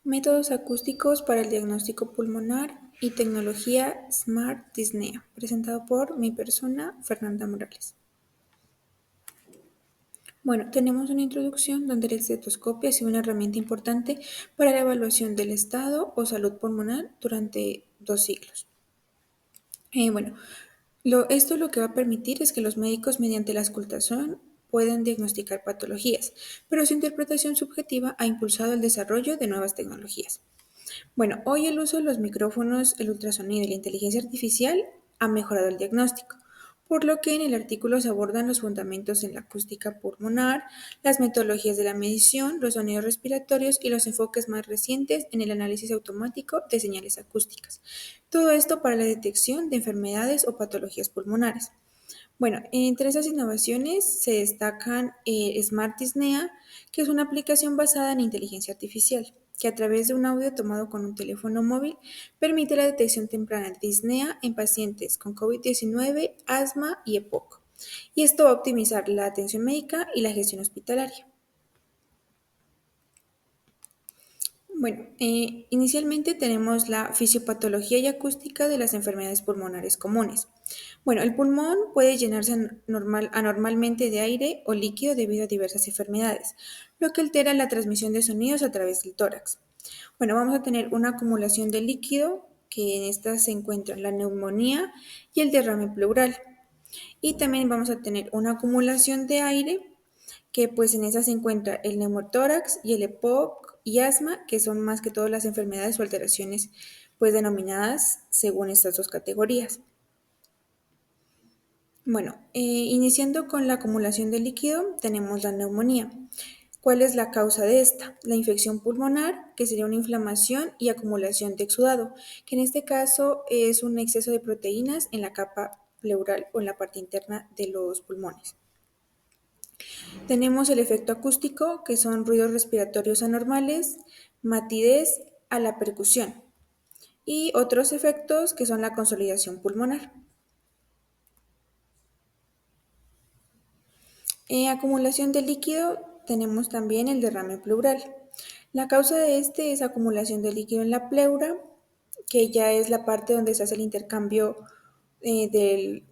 Métodos acústicos para el diagnóstico pulmonar y tecnología Smart Disnea, presentado por mi persona, Fernanda Morales. Bueno, tenemos una introducción donde el estetoscopio ha sido una herramienta importante para la evaluación del estado o salud pulmonar durante 2 siglos. Bueno, esto lo que va a permitir es que los médicos, mediante la auscultación, puedan diagnosticar patologías, pero su interpretación subjetiva ha impulsado el desarrollo de nuevas tecnologías. Bueno, hoy el uso de los micrófonos, el ultrasonido y la inteligencia artificial ha mejorado el diagnóstico, por lo que en el artículo se abordan los fundamentos en la acústica pulmonar, las metodologías de la medición, los sonidos respiratorios y los enfoques más recientes en el análisis automático de señales acústicas. Todo esto para la detección de enfermedades o patologías pulmonares. Bueno, entre esas innovaciones se destacan Smart Disnea, que es una aplicación basada en inteligencia artificial, que a través de un audio tomado con un teléfono móvil permite la detección temprana de disnea en pacientes con COVID-19, asma y EPOC. Y esto va a optimizar la atención médica y la gestión hospitalaria. Bueno, inicialmente tenemos la fisiopatología y acústica de las enfermedades pulmonares comunes. Bueno, el pulmón puede llenarse anormalmente de aire o líquido debido a diversas enfermedades, lo que altera la transmisión de sonidos a través del tórax. Bueno, vamos a tener una acumulación de líquido, que en esta se encuentran la neumonía y el derrame pleural. Y también vamos a tener una acumulación de aire, que pues en esa se encuentra el neumotórax y el EPOC y asma, que son más que todas las enfermedades o alteraciones pues denominadas según estas dos categorías. Bueno, iniciando con la acumulación de líquido, tenemos la neumonía. ¿Cuál es la causa de esta? La infección pulmonar, que sería una inflamación y acumulación de exudado, que en este caso es un exceso de proteínas en la capa pleural o en la parte interna de los pulmones. Tenemos el efecto acústico, que son ruidos respiratorios anormales, matidez a la percusión, y otros efectos que son la consolidación pulmonar. Acumulación de líquido, tenemos también el derrame pleural. La causa de este es acumulación de líquido en la pleura, que ya es la parte donde se hace el intercambio del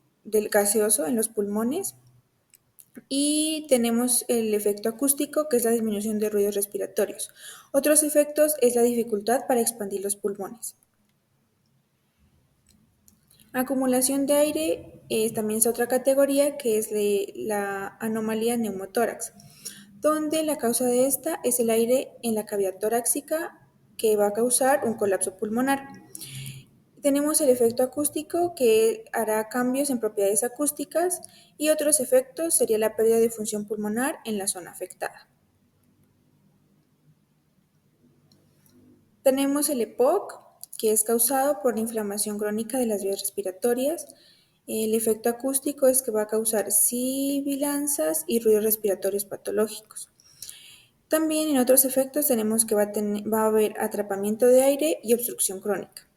gaseoso en los pulmones. Y tenemos el efecto acústico, que es la disminución de ruidos respiratorios. Otros efectos es la dificultad para expandir los pulmones. Acumulación de aire también es otra categoría, que es la anomalía neumotórax, donde la causa de esta es el aire en la cavidad torácica, que va a causar un colapso pulmonar. Tenemos el efecto acústico, que hará cambios en propiedades acústicas, y otros efectos sería la pérdida de función pulmonar en la zona afectada. Tenemos el EPOC, que es causado por la inflamación crónica de las vías respiratorias. El efecto acústico es que va a causar sibilanzas y ruidos respiratorios patológicos. También en otros efectos tenemos que va a haber atrapamiento de aire y obstrucción crónica.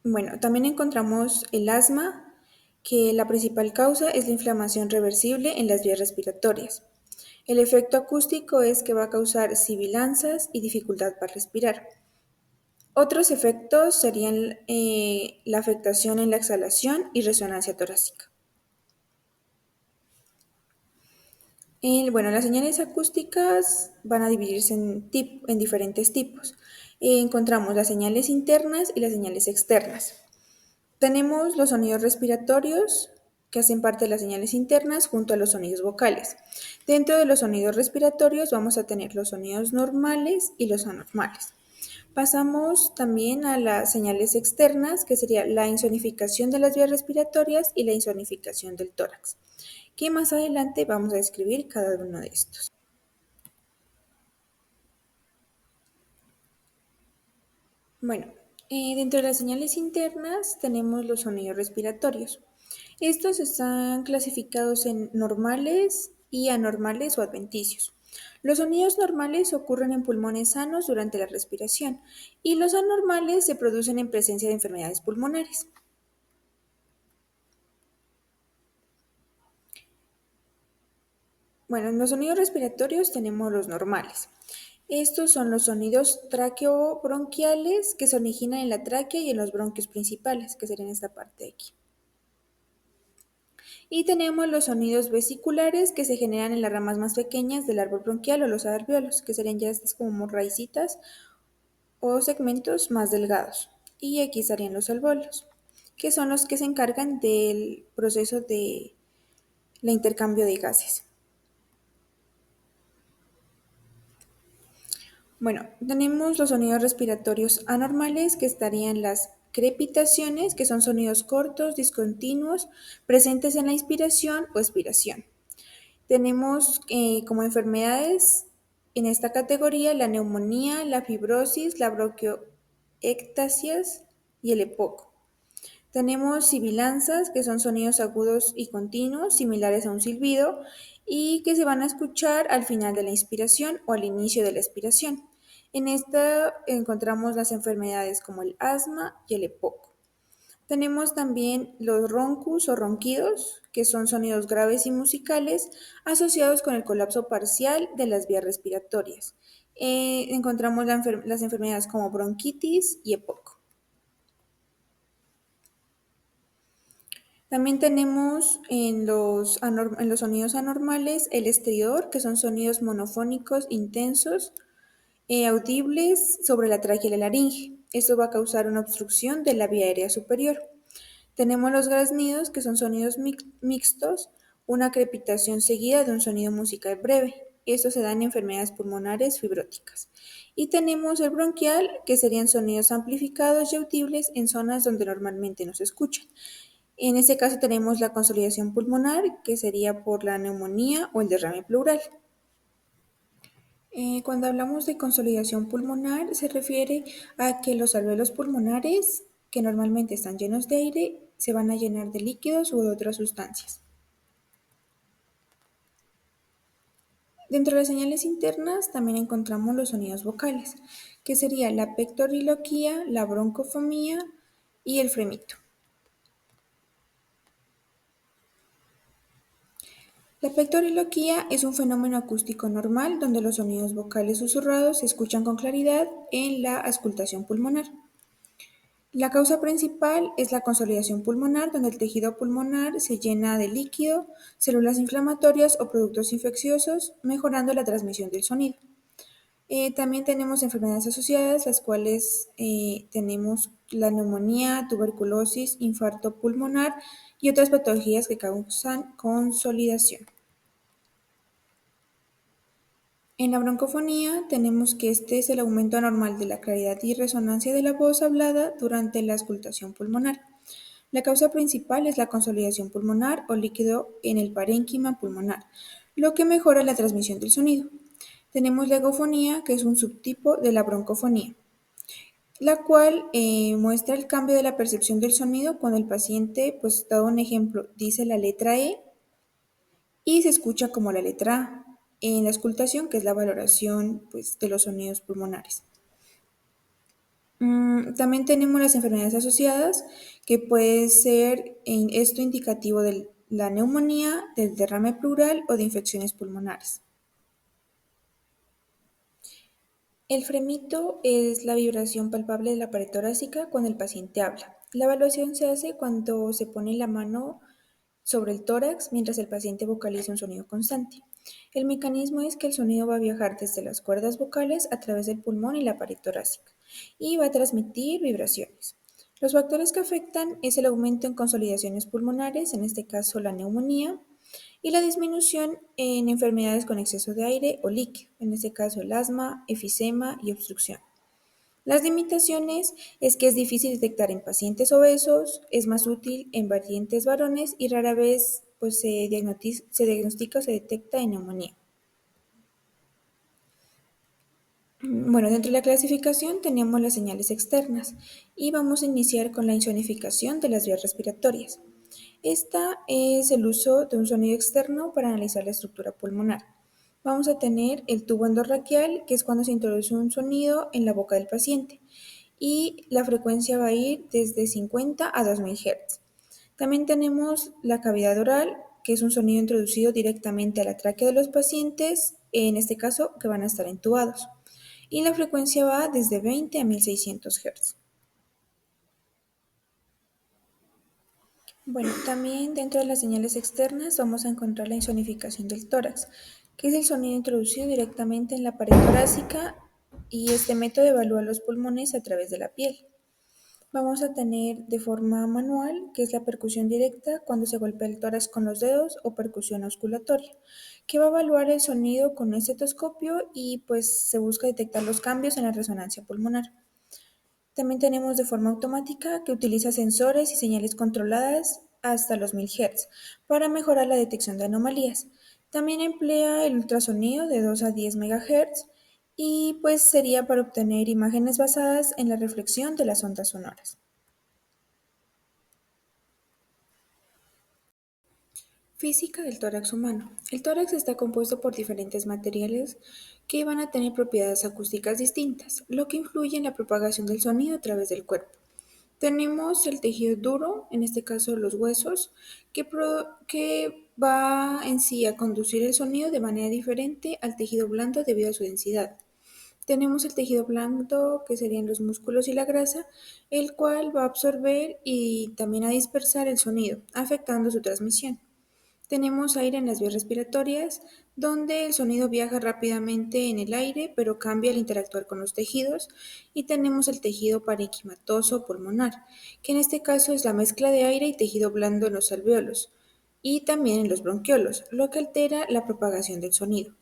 Bueno, también encontramos el asma, que la principal causa es la inflamación reversible en las vías respiratorias. El efecto acústico es que va a causar sibilanzas y dificultad para respirar. Otros efectos serían la afectación en la exhalación y resonancia torácica. Bueno, las señales acústicas van a dividirse en diferentes tipos. Encontramos las señales internas y las señales externas. Tenemos los sonidos respiratorios, que hacen parte de las señales internas junto a los sonidos vocales. Dentro de los sonidos respiratorios vamos a tener los sonidos normales y los anormales. Pasamos también a las señales externas, que sería la insonificación de las vías respiratorias y la insonificación del tórax, que más adelante vamos a describir cada uno de estos. Bueno, dentro de las señales internas tenemos los sonidos respiratorios. Estos están clasificados en normales y anormales o adventicios. Los sonidos normales ocurren en pulmones sanos durante la respiración y los anormales se producen en presencia de enfermedades pulmonares. Bueno, en los sonidos respiratorios tenemos los normales. Estos son los sonidos traqueobronquiales que se originan en la tráquea y en los bronquios principales, que serían esta parte de aquí. Y tenemos los sonidos vesiculares que se generan en las ramas más pequeñas del árbol bronquial o los alvéolos, que serían ya estas como raicitas o segmentos más delgados. Y aquí estarían los alvéolos, que son los que se encargan del proceso de la intercambio de gases. Bueno, tenemos los sonidos respiratorios anormales, que estarían las crepitaciones, que son sonidos cortos, discontinuos, presentes en la inspiración o expiración. Tenemos como enfermedades en esta categoría la neumonía, la fibrosis, la bronquiectasias y el EPOC. Tenemos sibilanzas, que son sonidos agudos y continuos, similares a un silbido, y que se van a escuchar al final de la inspiración o al inicio de la expiración. En esta encontramos las enfermedades como el asma y el EPOC. Tenemos también los roncus o ronquidos, que son sonidos graves y musicales asociados con el colapso parcial de las vías respiratorias. Encontramos las enfermedades como bronquitis y EPOC. También tenemos en los sonidos anormales el estridor, que son sonidos monofónicos intensos, audibles sobre la tráquea y la laringe. Esto va a causar una obstrucción de la vía aérea superior. Tenemos los graznidos, que son sonidos mixtos, una crepitación seguida de un sonido musical breve. Estos se dan en enfermedades pulmonares fibróticas. Y tenemos el bronquial, que serían sonidos amplificados y audibles en zonas donde normalmente no se escuchan. En este caso tenemos la consolidación pulmonar, que sería por la neumonía o el derrame pleural. Cuando hablamos de consolidación pulmonar, se refiere a que los alvéolos pulmonares, que normalmente están llenos de aire, se van a llenar de líquidos u de otras sustancias. Dentro de las señales internas también encontramos los sonidos vocales, que sería la pectoriloquía, la broncofonía y el fremito. La pectoriloquía es un fenómeno acústico normal donde los sonidos vocales susurrados se escuchan con claridad en la auscultación pulmonar. La causa principal es la consolidación pulmonar, donde el tejido pulmonar se llena de líquido, células inflamatorias o productos infecciosos, mejorando la transmisión del sonido. También tenemos enfermedades asociadas, las cuales tenemos la neumonía, tuberculosis, infarto pulmonar y otras patologías que causan consolidación. En la broncofonía tenemos que este es el aumento anormal de la claridad y resonancia de la voz hablada durante la auscultación pulmonar. La causa principal es la consolidación pulmonar o líquido en el parénquima pulmonar, lo que mejora la transmisión del sonido. Tenemos la egofonía, que es un subtipo de la broncofonía, la cual muestra el cambio de la percepción del sonido cuando el paciente, pues dado un ejemplo, dice la letra E y se escucha como la letra A en la auscultación, que es la valoración pues, de los sonidos pulmonares. También tenemos las enfermedades asociadas, que puede ser esto indicativo de la neumonía, del derrame pleural o de infecciones pulmonares. El fremito es la vibración palpable de la pared torácica cuando el paciente habla. La evaluación se hace cuando se pone la mano sobre el tórax mientras el paciente vocaliza un sonido constante. El mecanismo es que el sonido va a viajar desde las cuerdas vocales a través del pulmón y la pared torácica y va a transmitir vibraciones. Los factores que afectan es el aumento en consolidaciones pulmonares, en este caso la neumonía, y la disminución en enfermedades con exceso de aire o líquido, en este caso el asma, efisema y obstrucción. Las limitaciones es que es difícil detectar en pacientes obesos, es más útil en pacientes varones y rara vez pues, se diagnostica o se detecta en neumonía. Bueno, dentro de la clasificación tenemos las señales externas y vamos a iniciar con la insonificación de las vías respiratorias. Esta es el uso de un sonido externo para analizar la estructura pulmonar. Vamos a tener el tubo endorraquial, que es cuando se introduce un sonido en la boca del paciente, y la frecuencia va a ir desde 50 a 2000 Hz. También tenemos la cavidad oral, que es un sonido introducido directamente a la tráquea de los pacientes en este caso que van a estar entubados. Y la frecuencia va desde 20 a 1600 Hz. Bueno, también dentro de las señales externas vamos a encontrar la insonificación del tórax, que es el sonido introducido directamente en la pared torácica y este método evalúa los pulmones a través de la piel. Vamos a tener de forma manual, que es la percusión directa cuando se golpea el tórax con los dedos o percusión osculatoria, que va a evaluar el sonido con un estetoscopio y pues se busca detectar los cambios en la resonancia pulmonar. También tenemos de forma automática que utiliza sensores y señales controladas hasta los 1000 Hz para mejorar la detección de anomalías. También emplea el ultrasonido de 2 a 10 MHz y pues sería para obtener imágenes basadas en la reflexión de las ondas sonoras. Física del tórax humano. El tórax está compuesto por diferentes materiales que van a tener propiedades acústicas distintas, lo que influye en la propagación del sonido a través del cuerpo. Tenemos el tejido duro, en este caso los huesos, que va en sí a conducir el sonido de manera diferente al tejido blando debido a su densidad. Tenemos el tejido blando, que serían los músculos y la grasa, el cual va a absorber y también a dispersar el sonido, afectando su transmisión. Tenemos aire en las vías respiratorias, donde el sonido viaja rápidamente en el aire, pero cambia al interactuar con los tejidos. Y tenemos el tejido parenquimatoso pulmonar, que en este caso es la mezcla de aire y tejido blando en los alvéolos y también en los bronquiolos, lo que altera la propagación del sonido.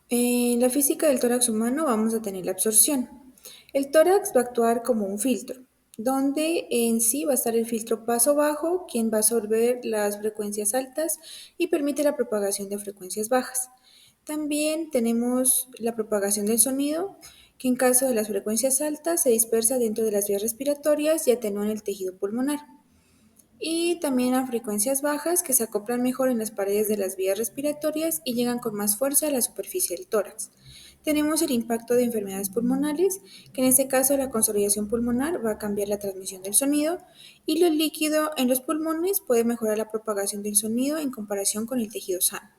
En la física del tórax humano vamos a tener la absorción. El tórax va a actuar como un filtro, donde en sí va a estar el filtro paso bajo, quien va a absorber las frecuencias altas y permite la propagación de frecuencias bajas. También tenemos la propagación del sonido, que en caso de las frecuencias altas se dispersa dentro de las vías respiratorias y atenúa en el tejido pulmonar. Y también a frecuencias bajas que se acoplan mejor en las paredes de las vías respiratorias y llegan con más fuerza a la superficie del tórax. Tenemos el impacto de enfermedades pulmonares, que en este caso la consolidación pulmonar va a cambiar la transmisión del sonido y lo líquido en los pulmones puede mejorar la propagación del sonido en comparación con el tejido sano.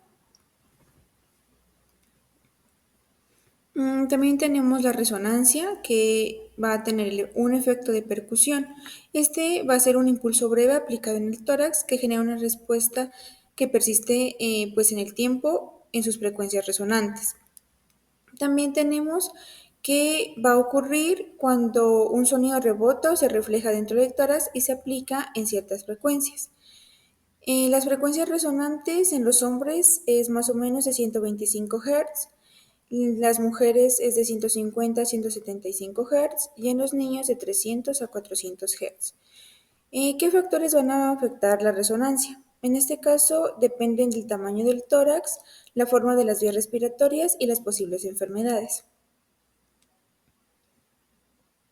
También tenemos la resonancia, que va a tener un efecto de percusión. Este va a ser un impulso breve aplicado en el tórax que genera una respuesta que persiste pues en el tiempo en sus frecuencias resonantes. También tenemos que va a ocurrir cuando un sonido rebota o se refleja dentro del tórax y se aplica en ciertas frecuencias. Las frecuencias resonantes en los hombres es más o menos de 125 Hz, las mujeres es de 150 a 175 Hz y en los niños de 300 a 400 Hz. ¿Qué factores van a afectar la resonancia? En este caso dependen del tamaño del tórax, la forma de las vías respiratorias y las posibles enfermedades.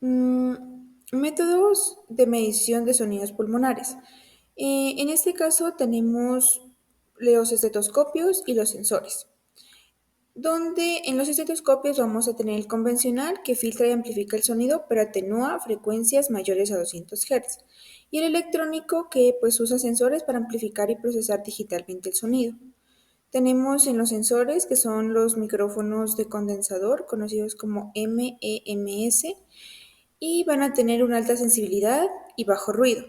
Métodos de medición de sonidos pulmonares. En este caso tenemos los estetoscopios y los sensores, donde en los estetoscopios vamos a tener el convencional que filtra y amplifica el sonido pero atenúa frecuencias mayores a 200 Hz y el electrónico que pues usa sensores para amplificar y procesar digitalmente el sonido. Tenemos en los sensores que son los micrófonos de condensador conocidos como MEMS y van a tener una alta sensibilidad y bajo ruido.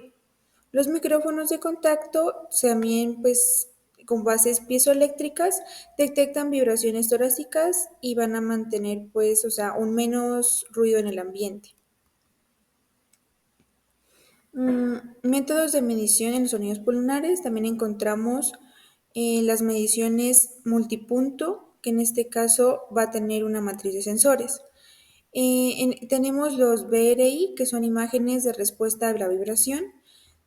Los micrófonos de contacto, también pues con bases piezoeléctricas, detectan vibraciones torácicas y van a mantener pues, o sea, un menos ruido en el ambiente. Métodos de medición en los sonidos pulmonares, también encontramos las mediciones multipunto, que en este caso va a tener una matriz de sensores. Tenemos los BRI, que son imágenes de respuesta a la vibración,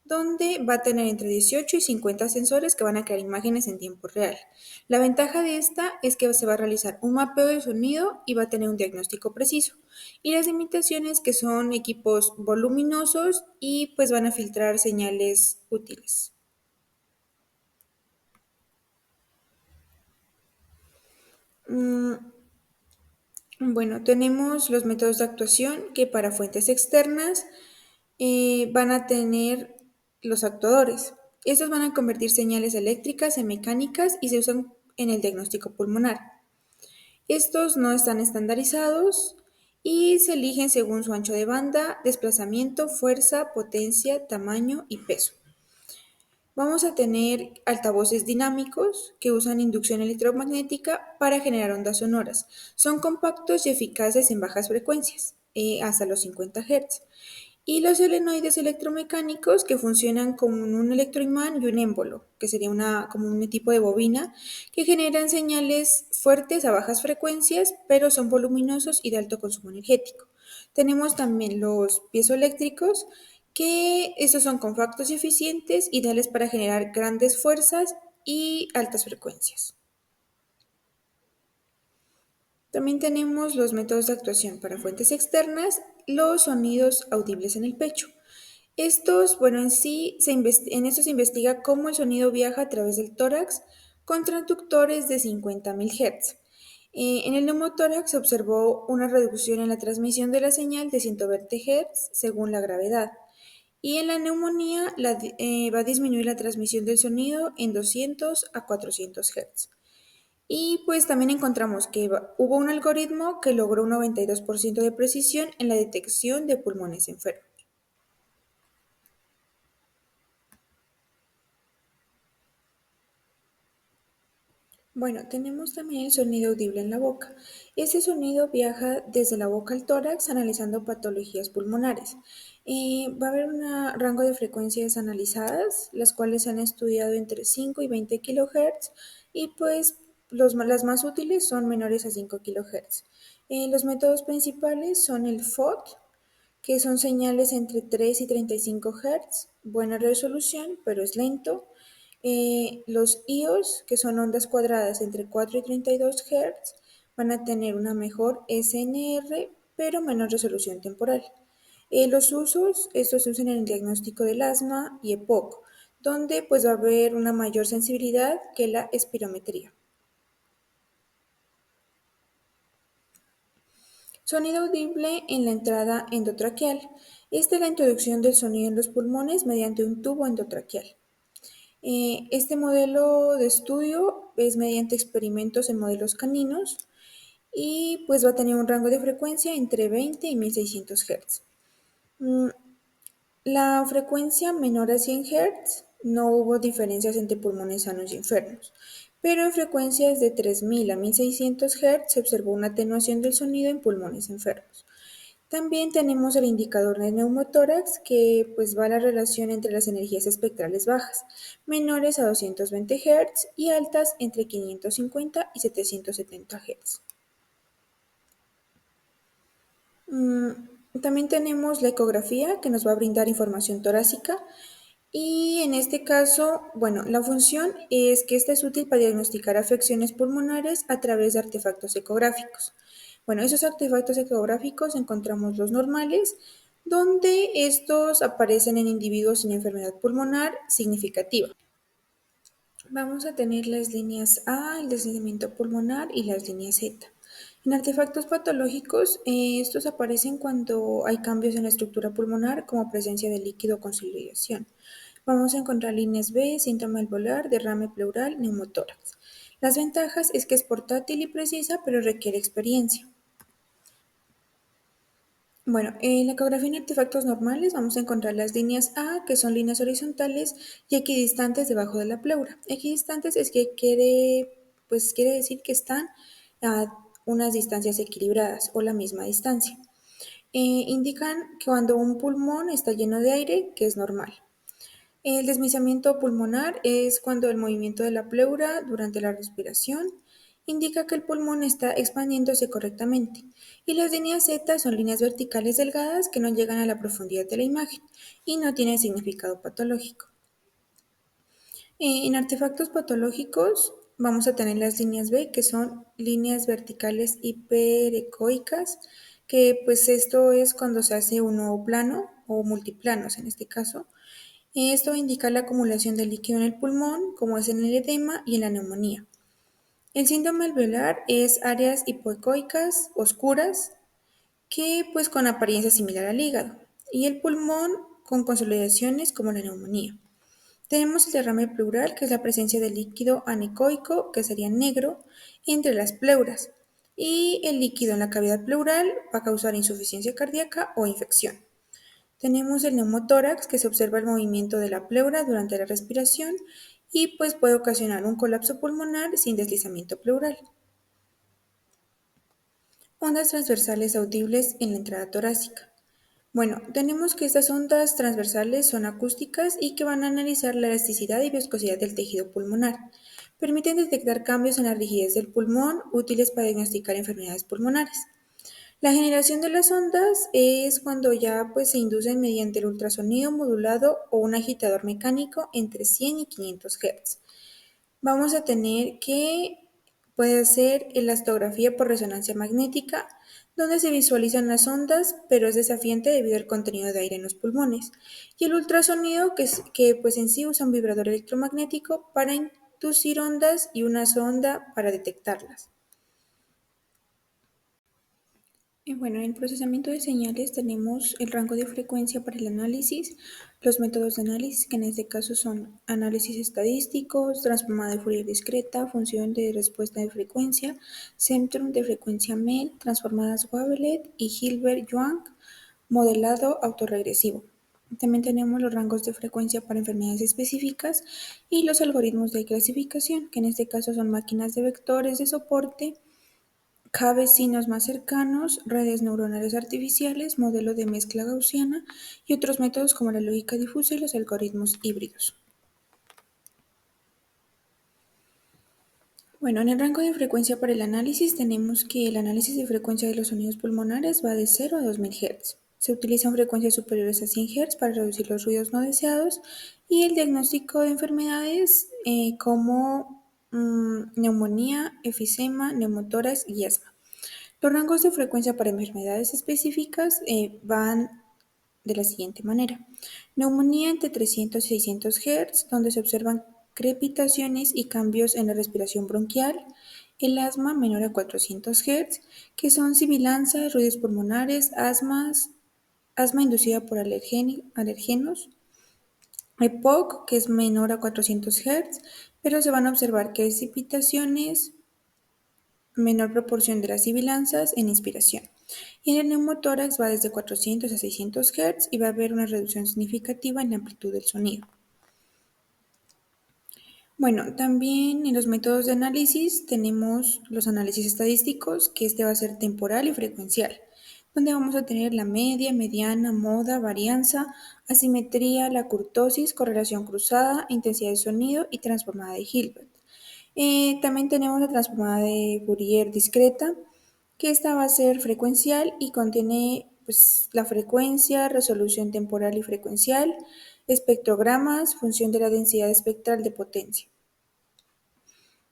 donde va a tener entre 18 y 50 sensores que van a crear imágenes en tiempo real. La ventaja de esta es que se va a realizar un mapeo del sonido y va a tener un diagnóstico preciso. Y las limitaciones que son equipos voluminosos y pues van a filtrar señales útiles. Mm, Bueno, tenemos los métodos de actuación que para fuentes externas van a tener los actuadores. Estos van a convertir señales eléctricas en mecánicas y se usan en el diagnóstico pulmonar. Estos no están estandarizados y se eligen según su ancho de banda, desplazamiento, fuerza, potencia, tamaño y peso. Vamos a tener altavoces dinámicos que usan inducción electromagnética para generar ondas sonoras. Son compactos y eficaces en bajas frecuencias, hasta los 50 Hz. Y los solenoides electromecánicos que funcionan como un electroimán y un émbolo, que sería como un tipo de bobina, que generan señales fuertes a bajas frecuencias, pero son voluminosos y de alto consumo energético. Tenemos también los piezoeléctricos, que estos son compactos y eficientes, ideales para generar grandes fuerzas y altas frecuencias. También tenemos los métodos de actuación para fuentes externas, los sonidos audibles en el pecho. Estos, bueno, en estos se investiga cómo el sonido viaja a través del tórax con transductores de 50.000 Hz. En el neumotórax se observó una reducción en la transmisión de la señal de 120 Hz según la gravedad. Y en la neumonía va a disminuir la transmisión del sonido en 200 a 400 Hz. Y pues también encontramos que hubo un algoritmo que logró un 92% de precisión en la detección de pulmones enfermos. Bueno, tenemos también el sonido audible en la boca. Ese sonido viaja desde la boca al tórax analizando patologías pulmonares. Va a haber un rango de frecuencias analizadas, las cuales se han estudiado entre 5 y 20 kHz y pues las más útiles son menores a 5 kHz. Los métodos principales son el FOT, que son señales entre 3 y 35 Hz, buena resolución, pero es lento. Los IOS, que son ondas cuadradas entre 4 y 32 Hz, van a tener una mejor SNR, pero menor resolución temporal. Los usos, estos se usan en el diagnóstico del asma y EPOC, donde pues va a haber una mayor sensibilidad que la espirometría. Sonido audible en la entrada endotraqueal. Esta es la introducción del sonido en los pulmones mediante un tubo endotraqueal. Este modelo de estudio es mediante experimentos en modelos caninos y pues va a tener un rango de frecuencia entre 20 y 1600 Hz. La frecuencia menor a 100 Hz no hubo diferencias entre pulmones sanos y enfermos, pero en frecuencias de 3000 a 1600 Hz se observó una atenuación del sonido en pulmones enfermos. También tenemos el indicador de neumotórax, que pues va a la relación entre las energías espectrales bajas, menores a 220 Hz y altas entre 550 y 770 Hz. También tenemos la ecografía, que nos va a brindar información torácica. Y en este caso, bueno, la función es que esta es útil para diagnosticar afecciones pulmonares a través de artefactos ecográficos. Bueno, esos artefactos ecográficos encontramos los normales, donde estos aparecen en individuos sin enfermedad pulmonar significativa. Vamos a tener las líneas A, el deslizamiento pulmonar y las líneas Z. En artefactos patológicos, estos aparecen cuando hay cambios en la estructura pulmonar, como presencia de líquido o consolidación. Vamos a encontrar líneas B, síndrome alveolar, derrame pleural, neumotórax. Las ventajas es que es portátil y precisa, pero requiere experiencia. Bueno, en la ecografía en artefactos normales vamos a encontrar las líneas A, que son líneas horizontales y equidistantes debajo de la pleura. Equidistantes es que quiere decir que están a unas distancias equilibradas o la misma distancia. Indican que cuando un pulmón está lleno de aire, que es normal. El deslizamiento pulmonar es cuando el movimiento de la pleura durante la respiración indica que el pulmón está expandiéndose correctamente. Y las líneas Z son líneas verticales delgadas que no llegan a la profundidad de la imagen y no tienen significado patológico. En artefactos patológicos vamos a tener las líneas B, que son líneas verticales hiperecoicas, que pues esto es cuando se hace un nuevo plano o multiplanos en este caso. Esto indica la acumulación de líquido en el pulmón, como es en el edema y en la neumonía. El síndrome alveolar es áreas hipoecoicas oscuras que pues con apariencia similar al hígado y el pulmón con consolidaciones como la neumonía. Tenemos el derrame pleural, que es la presencia de líquido anecoico, que sería negro, entre las pleuras. Y el líquido en la cavidad pleural va a causar insuficiencia cardíaca o infección. Tenemos el neumotórax, que se observa el movimiento de la pleura durante la respiración y pues puede ocasionar un colapso pulmonar sin deslizamiento pleural. Ondas transversales audibles en la entrada torácica. Bueno, tenemos que estas ondas transversales son acústicas y que van a analizar la elasticidad y viscosidad del tejido pulmonar. Permiten detectar cambios en la rigidez del pulmón, útiles para diagnosticar enfermedades pulmonares. La generación de las ondas es cuando ya pues se inducen mediante el ultrasonido modulado o un agitador mecánico entre 100 y 500 Hz. Vamos a tener que puede ser elastografía por resonancia magnética, donde se visualizan las ondas, pero es desafiante debido al contenido de aire en los pulmones. Y el ultrasonido, que pues en sí usa un vibrador electromagnético para inducir ondas y una sonda para detectarlas. Y bueno, en el procesamiento de señales tenemos el rango de frecuencia para el análisis, los métodos de análisis, que en este caso son análisis estadísticos, transformada de Fourier discreta, función de respuesta de frecuencia, centrum de frecuencia MEL, transformadas Wavelet y Hilbert-Young, modelado autorregresivo. También tenemos los rangos de frecuencia para enfermedades específicas y los algoritmos de clasificación, que en este caso son máquinas de vectores de soporte, K-vecinos más cercanos, redes neuronales artificiales, modelo de mezcla gaussiana y otros métodos como la lógica difusa y los algoritmos híbridos. Bueno, en el rango de frecuencia para el análisis tenemos que el análisis de frecuencia de los sonidos pulmonares va de 0 a 2000 Hz. Se utilizan frecuencias superiores a 100 Hz para reducir los ruidos no deseados y el diagnóstico de enfermedades como neumonía, efisema, neumotórax y asma. Los rangos de frecuencia para enfermedades específicas van de la siguiente manera. Neumonía entre 300 y 600 Hz, donde se observan crepitaciones y cambios en la respiración bronquial. El asma menor a 400 Hz, que son sibilanzas, ruidos pulmonares, asma inducida por alergenos. EPOC, que es menor a 400 Hz, pero se van a observar crepitaciones, menor proporción de las sibilanzas en inspiración. Y en el neumotórax va desde 400 a 600 Hz y va a haber una reducción significativa en la amplitud del sonido. Bueno, también en los métodos de análisis tenemos los análisis estadísticos, que este va a ser temporal y frecuencial, donde vamos a tener la media, mediana, moda, varianza, asimetría, la kurtosis, correlación cruzada, intensidad de sonido y transformada de Hilbert. También tenemos la transformada de Fourier discreta, que esta va a ser frecuencial y contiene pues, la frecuencia, resolución temporal y frecuencial, espectrogramas, función de la densidad espectral de potencia.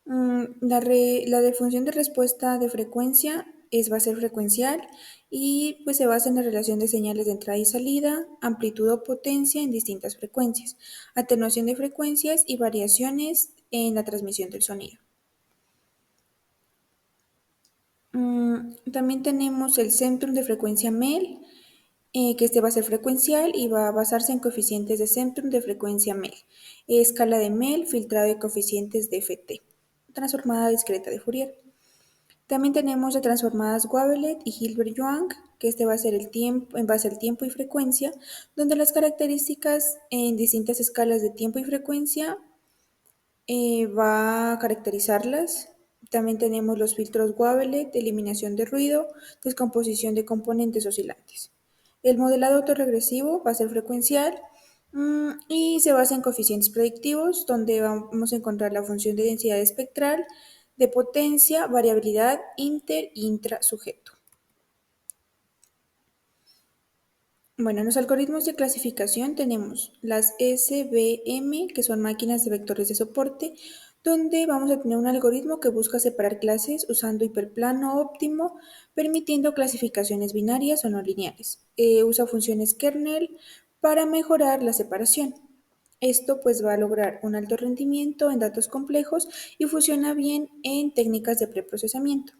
La de función de respuesta de frecuencia va a ser frecuencial y pues se basa en la relación de señales de entrada y salida, amplitud o potencia en distintas frecuencias, atenuación de frecuencias y variaciones en la transmisión del sonido. También tenemos el centrum de frecuencia MEL, que este va a ser frecuencial y va a basarse en coeficientes de centrum de frecuencia MEL, escala de MEL, filtrado de coeficientes de FT, transformada discreta de Fourier. También tenemos las transformadas Wavelet y Hilbert-Young, que este va a ser el tiempo, en base al tiempo y frecuencia, donde las características en distintas escalas de tiempo y frecuencia va a caracterizarlas. También tenemos los filtros Wavelet, eliminación de ruido, descomposición de componentes oscilantes. El modelado autorregresivo va a ser frecuencial y se basa en coeficientes predictivos, donde vamos a encontrar la función de densidad espectral, de potencia, variabilidad inter e intrasujeto. Bueno, en los algoritmos de clasificación tenemos las SVM, que son máquinas de vectores de soporte, donde vamos a tener un algoritmo que busca separar clases usando hiperplano óptimo, permitiendo clasificaciones binarias o no lineales. Usa funciones kernel para mejorar la separación. Esto pues va a lograr un alto rendimiento en datos complejos y funciona bien en técnicas de preprocesamiento.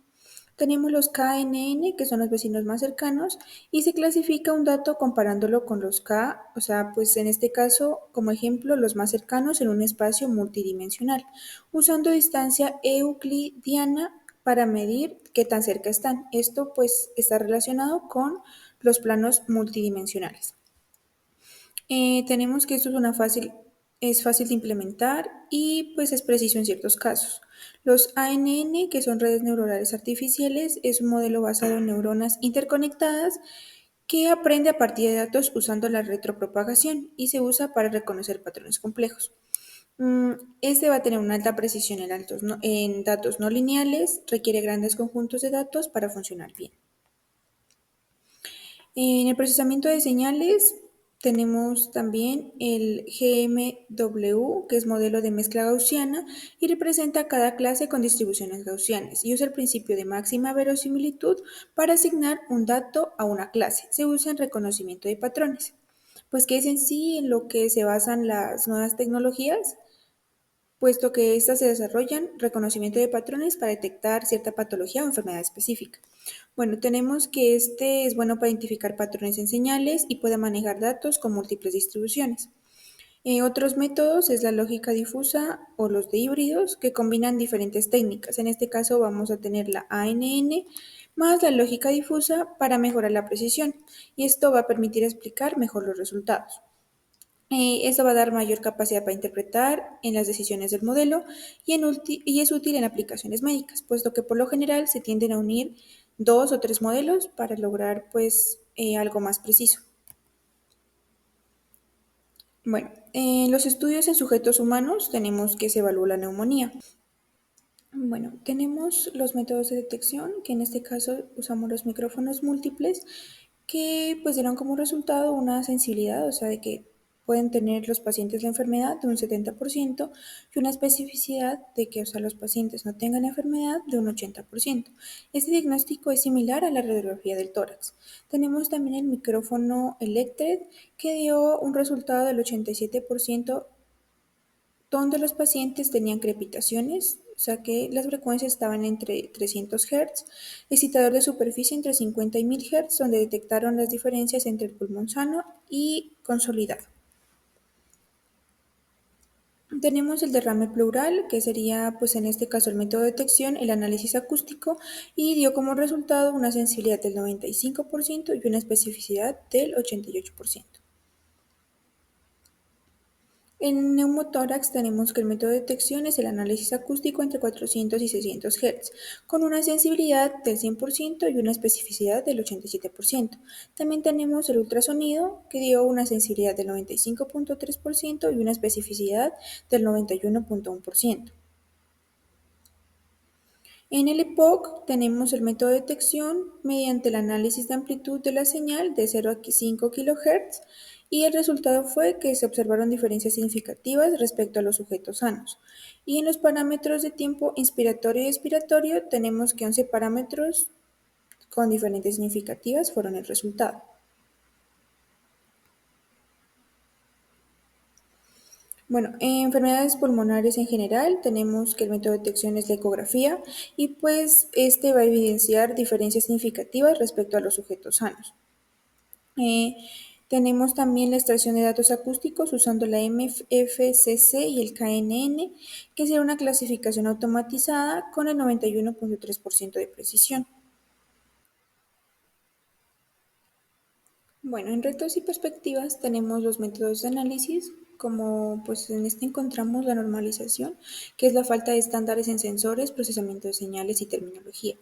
Tenemos los KNN, que son los vecinos más cercanos, y se clasifica un dato comparándolo con los K, o sea, pues en este caso, como ejemplo, los más cercanos en un espacio multidimensional, usando distancia euclidiana para medir qué tan cerca están. Esto pues está relacionado con los planos multidimensionales. Tenemos que esto es fácil de implementar y pues es preciso en ciertos casos. Los ANN, que son redes neuronales artificiales, es un modelo basado en neuronas interconectadas que aprende a partir de datos usando la retropropagación y se usa para reconocer patrones complejos. Este va a tener una alta precisión en datos no lineales, requiere grandes conjuntos de datos para funcionar bien. En el procesamiento de señales tenemos también el GMW, que es modelo de mezcla gaussiana y representa cada clase con distribuciones gaussianas y usa el principio de máxima verosimilitud para asignar un dato a una clase. Se usa en reconocimiento de patrones. Pues que es en sí en lo que se basan las nuevas tecnologías, puesto que éstas se desarrollan reconocimiento de patrones para detectar cierta patología o enfermedad específica. Bueno, tenemos que este es bueno para identificar patrones en señales y puede manejar datos con múltiples distribuciones. Otros métodos es la lógica difusa o los de híbridos que combinan diferentes técnicas. En este caso vamos a tener la ANN más la lógica difusa para mejorar la precisión y esto va a permitir explicar mejor los resultados. Esto va a dar mayor capacidad para interpretar en las decisiones del modelo y es útil en aplicaciones médicas, puesto que por lo general se tienden a unir dos o tres modelos para lograr pues algo más preciso. Bueno, en los estudios en sujetos humanos tenemos que se evalúa la neumonía. Bueno, tenemos los métodos de detección, que en este caso usamos los micrófonos múltiples, que pues dieron como resultado una sensibilidad, o sea, de que pueden tener los pacientes la enfermedad de un 70% y una especificidad de que, o sea, los pacientes no tengan la enfermedad de un 80%. Este diagnóstico es similar a la radiografía del tórax. Tenemos también el micrófono Electred, que dio un resultado del 87% donde los pacientes tenían crepitaciones, o sea que las frecuencias estaban entre 300 Hz, excitador de superficie entre 50 y 1000 Hz, donde detectaron las diferencias entre el pulmón sano y consolidado. Tenemos el derrame pleural, que sería, pues en este caso, el método de detección, el análisis acústico, y dio como resultado una sensibilidad del 95% y una especificidad del 88%. En neumotórax tenemos que el método de detección es el análisis acústico entre 400 y 600 Hz, con una sensibilidad del 100% y una especificidad del 87%. También tenemos el ultrasonido, que dio una sensibilidad del 95.3% y una especificidad del 91.1%. En el EPOC tenemos el método de detección mediante el análisis de amplitud de la señal de 0 a 5 kHz y el resultado fue que se observaron diferencias significativas respecto a los sujetos sanos. Y en los parámetros de tiempo inspiratorio y expiratorio tenemos que 11 parámetros con diferentes significativas fueron el resultado. Bueno, en enfermedades pulmonares en general tenemos que el método de detección es la ecografía y pues este va a evidenciar diferencias significativas respecto a los sujetos sanos. Eh, Tenemos también la extracción de datos acústicos usando la MFCC y el KNN, que será una clasificación automatizada con el 91.3% de precisión. Bueno, en retos y perspectivas tenemos los métodos de análisis, como pues en este encontramos la normalización, que es la falta de estándares en sensores, procesamiento de señales y terminología.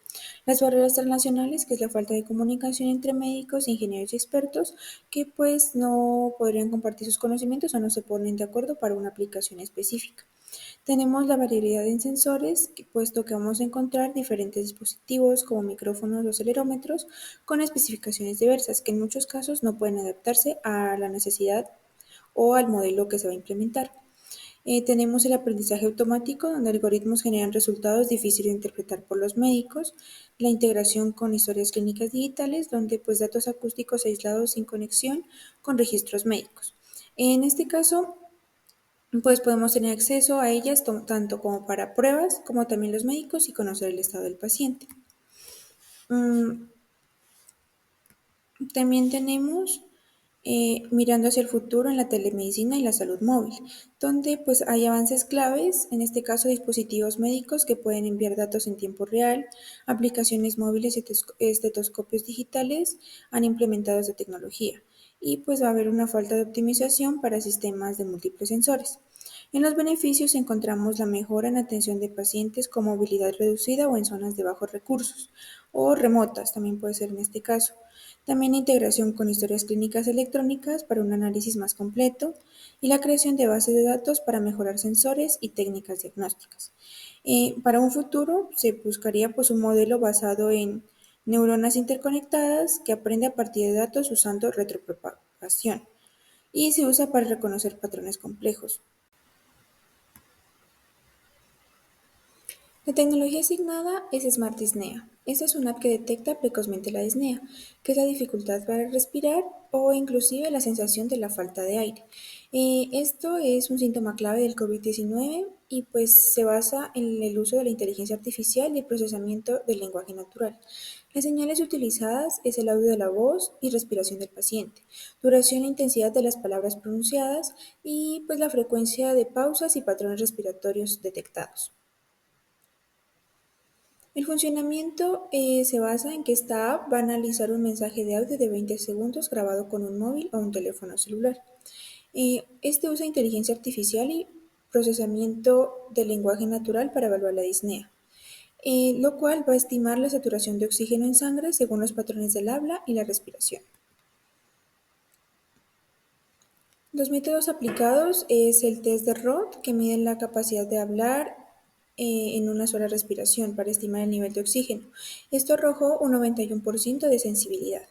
Las barreras transnacionales, que es la falta de comunicación entre médicos, ingenieros y expertos, que pues no podrían compartir sus conocimientos o no se ponen de acuerdo para una aplicación específica. Tenemos la variedad en sensores, puesto que vamos a encontrar diferentes dispositivos como micrófonos o acelerómetros con especificaciones diversas que en muchos casos no pueden adaptarse a la necesidad o al modelo que se va a implementar. Tenemos el aprendizaje automático, donde algoritmos generan resultados difíciles de interpretar por los médicos, la integración con historias clínicas digitales, donde pues datos acústicos aislados sin conexión con registros médicos. En este caso, pues podemos tener acceso a ellas tanto como para pruebas, como también los médicos y conocer el estado del paciente. Mm, También tenemos mirando hacia el futuro en la telemedicina y la salud móvil, donde pues hay avances claves, en este caso dispositivos médicos que pueden enviar datos en tiempo real, aplicaciones móviles y estetoscopios digitales han implementado esta tecnología y pues va a haber una falta de optimización para sistemas de múltiples sensores. En los beneficios encontramos la mejora en atención de pacientes con movilidad reducida o en zonas de bajos recursos, o remotas, también puede ser en este caso. También integración con historias clínicas electrónicas para un análisis más completo y la creación de bases de datos para mejorar sensores y técnicas diagnósticas. Para un futuro se buscaría pues, un modelo basado en neuronas interconectadas que aprende a partir de datos usando retropropagación y se usa para reconocer patrones complejos. La tecnología asignada es Smart Disnea. Esta es una app que detecta precozmente la disnea, que es la dificultad para respirar o inclusive la sensación de la falta de aire. Esto es un síntoma clave del COVID-19 y pues se basa en el uso de la inteligencia artificial y el procesamiento del lenguaje natural. Las señales utilizadas es el audio de la voz y respiración del paciente, duración e intensidad de las palabras pronunciadas y pues la frecuencia de pausas y patrones respiratorios detectados. El funcionamiento se basa en que esta app va a analizar un mensaje de audio de 20 segundos grabado con un móvil o un teléfono celular. Este usa inteligencia artificial y procesamiento del lenguaje natural para evaluar la disnea, lo cual va a estimar la saturación de oxígeno en sangre según los patrones del habla y la respiración. Los métodos aplicados es el test de Roth, que mide la capacidad de hablar en una sola respiración para estimar el nivel de oxígeno. Esto arrojó un 91% de sensibilidad.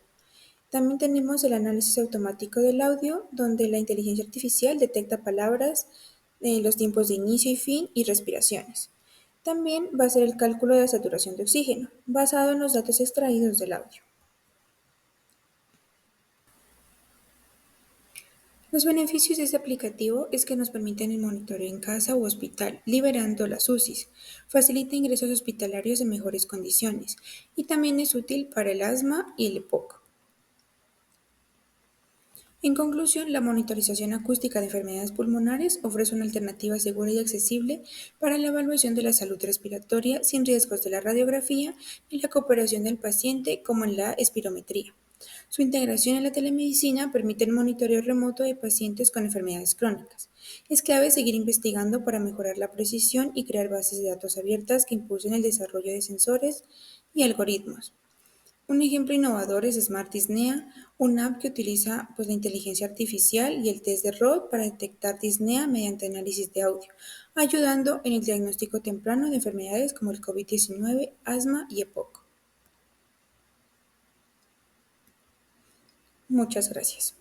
También tenemos el análisis automático del audio, donde la inteligencia artificial detecta palabras, los tiempos de inicio y fin y respiraciones. También va a ser el cálculo de la saturación de oxígeno, basado en los datos extraídos del audio. Los beneficios de este aplicativo es que nos permiten el monitoreo en casa u hospital, liberando las UCIs, facilita ingresos hospitalarios en mejores condiciones y también es útil para el asma y el EPOC. En conclusión, la monitorización acústica de enfermedades pulmonares ofrece una alternativa segura y accesible para la evaluación de la salud respiratoria sin riesgos de la radiografía y la cooperación del paciente como en la espirometría. Su integración en la telemedicina permite el monitoreo remoto de pacientes con enfermedades crónicas. Es clave seguir investigando para mejorar la precisión y crear bases de datos abiertas que impulsen el desarrollo de sensores y algoritmos. Un ejemplo innovador es Smart Disnea, una app que utiliza pues, la inteligencia artificial y el test de Roth para detectar disnea mediante análisis de audio, ayudando en el diagnóstico temprano de enfermedades como el COVID-19, asma y EPOC. Muchas gracias.